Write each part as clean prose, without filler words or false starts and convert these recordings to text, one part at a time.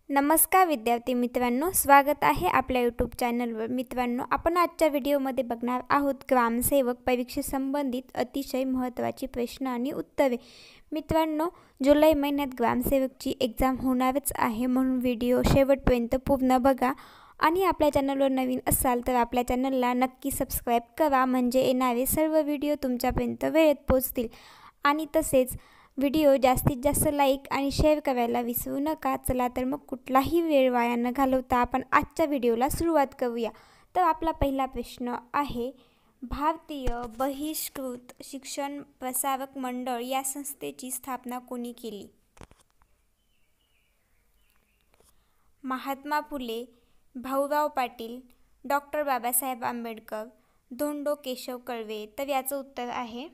नमस्कार विद्यार्थी मित्रांनो, स्वागत आहे आपल्या यूट्यूब चॅनलवर। मित्रांनो, आपण आजच्या व्हिडिओमध्ये बघणार आहोत ग्रामसेवक परीक्षेसंबंधित अतिशय महत्त्वाची प्रश्न आणि उत्तरे। मित्रांनो, जुलै महिन्यात ग्रामसेवकची एक्झाम होणारच आहे, म्हणून व्हिडिओ शेवटपर्यंत पूर्ण बघा। आणि आपल्या चॅनलवर नवीन असाल तर आपल्या चॅनलला नक्की सबस्क्राइब करा, म्हणजे येणारे सर्व व्हिडिओ तुमच्यापर्यंत वेळेत पोहोचतील। आणि तसेच व्हिडिओ जास्तीत जास्त लाईक आणि शेअर करायला विसरू नका। चला तर मग कुठलाही वेळ वाया न घालवता आपण आजच्या व्हिडिओला सुरुवात करूया। तर आपला पहिला प्रश्न आहे, भारतीय बहिष्कृत शिक्षण प्रसारक मंडळ या संस्थेची स्थापना कोणी केली? महात्मा फुले, भाऊराव पाटील, डॉक्टर बाबासाहेब आंबेडकर, धोंडो केशव कर्वे। तर याचं उत्तर आहे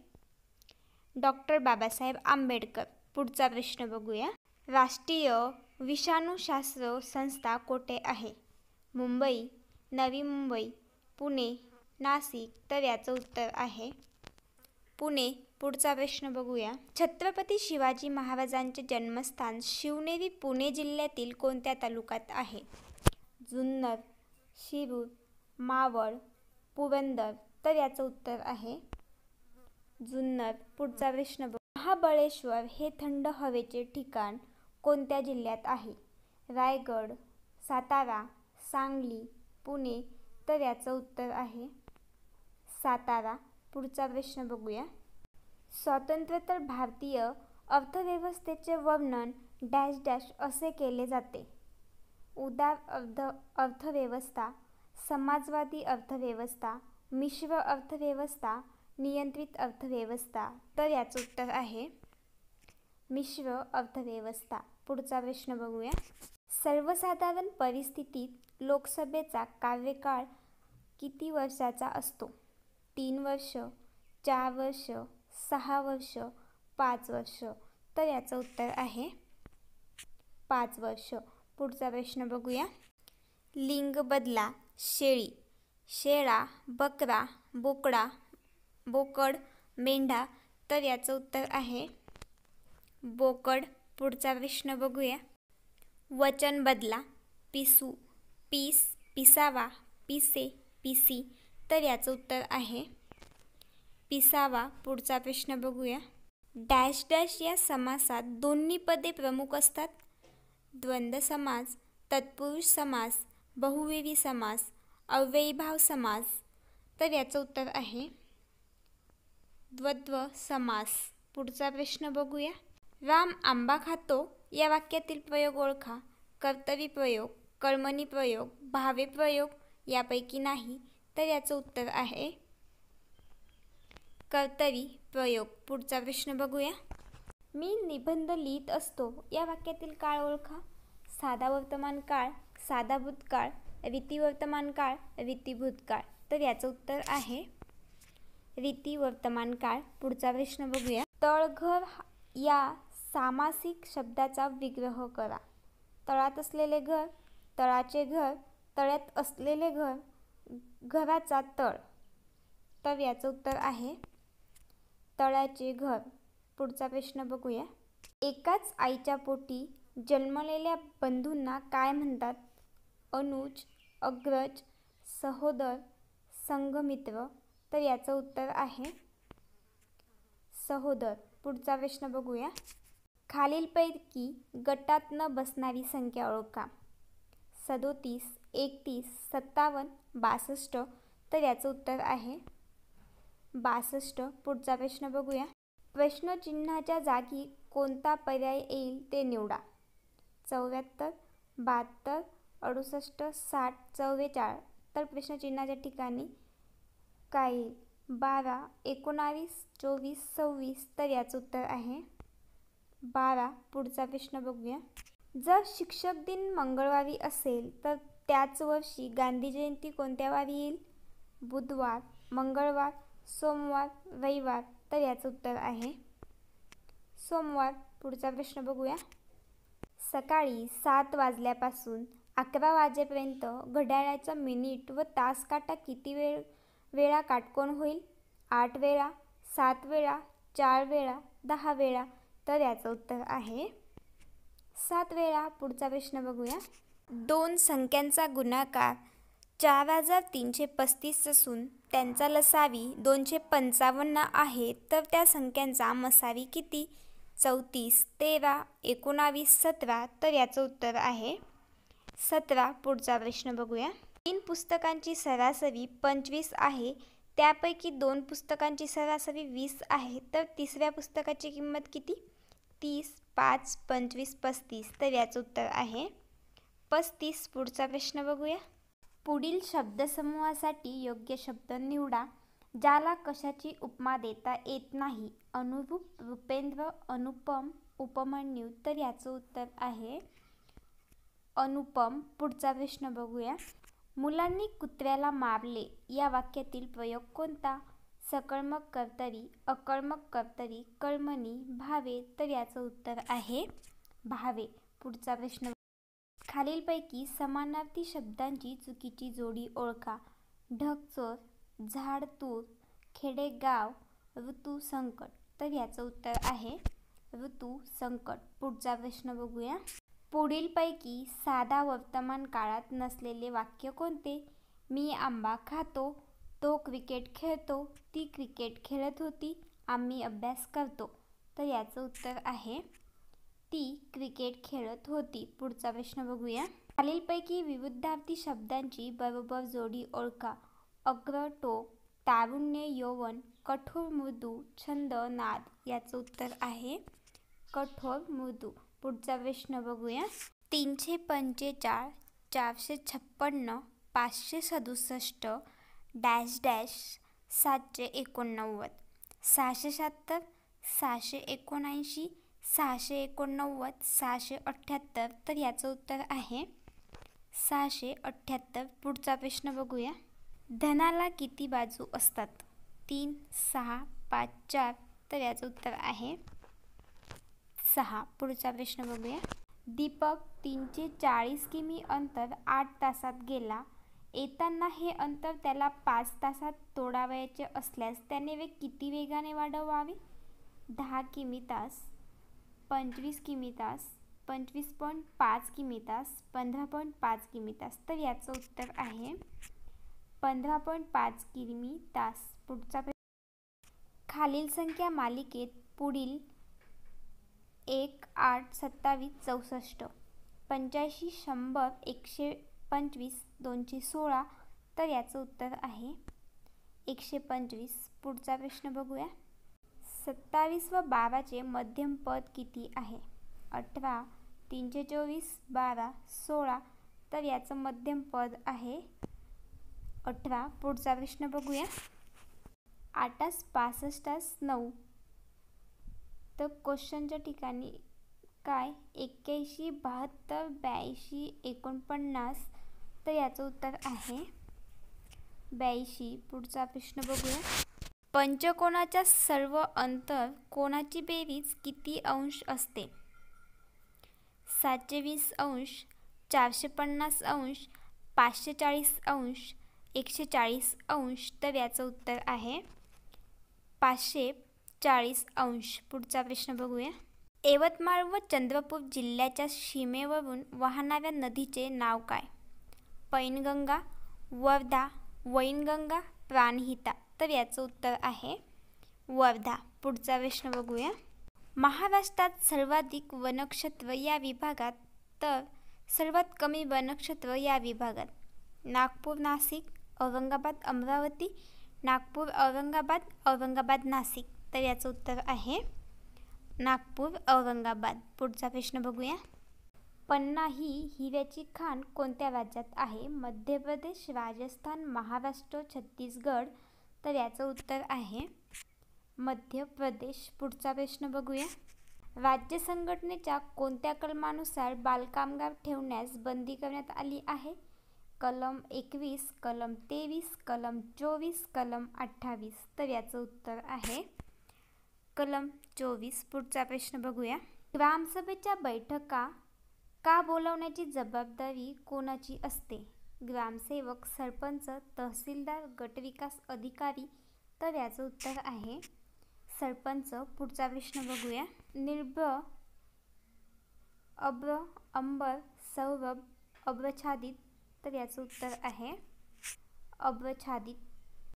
डॉक्टर बाबासाहेब आंबेडकर। पुढचा प्रश्न बघूया, राष्ट्रीय विषाणूशास्त्र संस्था कोठे आहे? मुंबई, नवी मुंबई, पुणे, नाशिक। तर याचं उत्तर आहे पुणे। पुढचा प्रश्न बघूया, छत्रपती शिवाजी महाराजांचे जन्मस्थान शिवनेरी पुणे जिल्ह्यातील कोणत्या तालुक्यात आहे? जुन्नर, शिरूर, मावळ, पुरंदर। तर याचं उत्तर आहे जुन्नर। पुढचा प्रश्न बघ, महाबळेश्वर हे थंड हवेचे ठिकाण कोणत्या जिल्ह्यात आहे? रायगड, सातारा, सांगली, पुणे। तर याचं उत्तर आहे सातारा। पुढचा प्रश्न बघूया, स्वातंत्र्योत्तर भारतीय अर्थव्यवस्थेचे वर्णन डॅश डॅश असे केले जाते? उदार अर्थव्यवस्था, समाजवादी अर्थव्यवस्था, मिश्र अर्थव्यवस्था, नियंत्रित अर्थव्यवस्था। तर याचं उत्तर आहे मिश्र अर्थव्यवस्था। पुढचा प्रश्न बघूया, सर्वसाधारण परिस्थितीत लोकसभेचा कार्यकाळ किती वर्षाचा असतो? 3 वर्ष, 4 वर्ष, 6 वर्ष, 5 वर्ष। तर याचं उत्तर आहे 5 वर्ष। पुढचा प्रश्न बघूया, लिंग बदला, शेळी, शेळा, बकरा, बोकडा, बोकड, मेंढा। तर याचं उत्तर आहे बोकड। पुढचा प्रश्न बघूया, वचन बदला, पिसू, पीस, पिसावा, पिसे, पिसी। तर याचं उत्तर आहे पिसावा। पुढचा प्रश्न बघूया, डॅश डॅश या समासात दोन्ही पदे प्रमुख असतात? द्वंद्व समास, तत्पुरुष समास, बहुव्रीही समास, अव्ययीभाव समास। तर याचं उत्तर आहे द्वंद्व समास। पुढचा प्रश्न बघूया, राम आंबा खातो या वाक्यातील प्रयोग ओळखा? कर्तरी प्रयोग, कर्मणी प्रयोग, भावे प्रयोग, यापैकी नाही। तर याचं उत्तर आहे कर्तरी प्रयोग। पुढचा प्रश्न बघूया, मी निबंध लिहित असतो या वाक्यातील काळ ओळखा? साधा वर्तमान काळ, साधा भूतकाळ, रीती वर्तमान काळ, रीती भूतकाळ। तर याचं उत्तर आहे रीती वर्तमान काळ। पुढचा प्रश्न बघूया, तळघर या सामासिक शब्दाचा विग्रह करा? तळात असलेले घर, तळाचे घर, तळ्यात असलेले घर, घराचा तळ। तर याचं उत्तर आहे तळ्याचे घर। पुढचा प्रश्न बघूया, एकाच आईच्या पोटी जन्मलेल्या बंधूंना काय म्हणतात? अनुज, अग्रज, सहोदर, संघमित्र। तर याचं उत्तर आहे सहोदर। पुढचा प्रश्न बघूया, खालीलपैकी गटात न बसणारी संख्या ओळखा? 37, 31, 57, 62। तर याचं उत्तर आहे 62। पुढचा प्रश्न बघूया, प्रश्नचिन्हाच्या जागी कोणता पर्याय येईल ते निवडा? 74, 72, 68, 60, 44। तर प्रश्नचिन्हाच्या ठिकाणी काय येईल? 12, 19, 24, 26। तर याचं उत्तर आहे 12। पुढचा प्रश्न बघूया, जर शिक्षक दिन मंगळवारी असेल तर त्याच वर्षी गांधी जयंती कोणत्या वारी येईल? बुधवार, मंगळवार, सोमवार, रविवार। तर याचं उत्तर आहे सोमवार। पुढचा प्रश्न बघूया, सकाळी 7 वाजल्यापासून 11 वाजेपर्यंत घड्याळाचा मिनिट व तास काटा किती वेळा काटकोन होईल? 8 वेळा, 7 वेळा, 4 वेळा, 10 वेळा। तर याचं उत्तर आहे 7 वेळा. पुढचा प्रश्न बघूया. दोन संख्यांचा गुणाकार 4335 असून त्यांचा लसावी 255 आहे, तर त्या संख्यांचा मसावी किती? 34, 13, 19, 17. तर याचं उत्तर आहे 17. पुढचा प्रश्न बघूया. 3 पुस्तकांची सरासरी 25 आहे, त्यापैकी 2 पुस्तकांची सरासरी 20 आहे, तर तिसऱ्या पुस्तकाची किंमत किती? 30, 5, 25, 35. तर याचं उत्तर आहे 35. पुढचा प्रश्न बघूया. पुढील शब्दसमूहासाठी योग्य शब्द निवडा. ज्याला कशाची उपमा देता येत नाही. अनुरूप, रुपेंद्र, अनुपम, उपमन्यू. तर याचं उत्तर आहे अनुपम. पुढचा प्रश्न बघूया. मुलांनी कुत्र्याला मारले या वाक्यातील प्रयोग कोणता? सकर्मक कर्तरी, अकर्मक कर्तरी, कर्मणी, भावे. तर याचं उत्तर आहे भावे. पुढचा प्रश्न. खालीलपैकी समानार्थी शब्दांची चुकीची जोडी ओळखा. ढगचोर, झाडतूर, खेडेगाव, ऋतू संकट. तर याचं उत्तर आहे ऋतू संकट. पुढचा प्रश्न बघूया. पुढीलपैकी साधा वर्तमान काळात नसलेले वाक्य कोणते? मी आंबा खातो, तो क्रिकेट खेळतो, ती क्रिकेट खेळत होती, आम्ही अभ्यास करतो. तर याचं उत्तर आहे ती क्रिकेट खेळत होती. पुढचा प्रश्न बघूया. खालीलपैकी विरुद्धार्थी शब्दांची बरोबर जोडी ओळखा. अग्र, टोक, तारुण्य, यौवन, कठोर, मृदू, छंद, नाद. याचं उत्तर आहे कठोर, मृदू. पुढचा प्रश्न बघूया. 345, 456, 567, डॅश डॅश, 789, 677, 679, 689, 678. तर याचं उत्तर आहे 678. पुढचा प्रश्न बघूया. धनाला किती बाजू असतात? 3, 6, 5, 4. तर याचं उत्तर आहे 6. पुढचा प्रश्न बघूया. दीपक 340 किमी अंतर 8 तासात गेला. येताना हे अंतर त्याला 5 तासात तोडावयाचे असल्यास त्याने वेग किती वेगाने वाढवावे? 10 किमी तास, 25 किमी तास, 25.5 किमी तास, 15.5 किमी तास. तर याचं उत्तर आहे 15.5 किमी तास. पुढचा खालील संख्या मालिकेत पुढील 1, 8, 27, 64, 85, 100, 125, 216. तर याचं उत्तर आहे 125. पुढचा प्रश्न बघूया. 27 व 12चे मध्यम पद किती आहे? 18, 324, 12, 16. तर याचं मध्यम पद आहे 18. पुढचा प्रश्न बघूया. 8, 65, 9. तर क्वेश्चनच्या ठिकाणी काय? 81, 72, 82, 49. तर याचं उत्तर आहे 82. पुढचा प्रश्न बघूया. पंचकोनाच्या सर्व अंतर कोनाची बेरीज किती अंश असते? 720 अंश, 450 अंश, 540 अंश, 140 अंश. तर याचं उत्तर आहे 540 अंश. पुढचा प्रश्न बघूया. यवतमाळ व चंद्रपूर जिल्ह्याच्या सीमेवरून वाहणाऱ्या नदीचे नाव काय? पैनगंगा, वर्धा, वैनगंगा, प्राणहिता. तर याचं उत्तर आहे वर्धा. पुढचा प्रश्न बघूया. महाराष्ट्रात सर्वाधिक वनक्षेत्र या विभागात तर सर्वात कमी वनक्षेत्र या विभागात? नागपूर, नाशिक, औरंगाबाद, अमरावती, नागपूर, औरंगाबाद, औरंगाबाद, नाशिक. तर याचं उत्तर आहे नागपूर, औरंगाबाद. पुढचा प्रश्न बघूया. पन्ना ही हिऱ्याची खाण कोणत्या राज्यात आहे? मध्य प्रदेश, राजस्थान, महाराष्ट्र, छत्तीसगड. तर याचं उत्तर आहे मध्य प्रदेश. पुढचा प्रश्न बघूया. राज्य संघटनेच्या कोणत्या कलमानुसार बालकामगार ठेवण्यास बंदी करण्यात आली आहे? कलम 21, कलम 23, कलम 24, कलम 28. तर याचं उत्तर आहे कलम 24. पुढचा प्रश्न बघूया. ग्रामसभेच्या बैठका का बोलवण्याची जबाबदारी कोणाची असते? ग्रामसेवक, सरपंच, तहसीलदार, गटविकास अधिकारी. तर याचं उत्तर आहे सरपंच. पुढचा प्रश्न बघूया. निर्भय अब्र, अंबर, सौरभ, अब्रछादित. तर याचं उत्तर आहे अब्रछादित.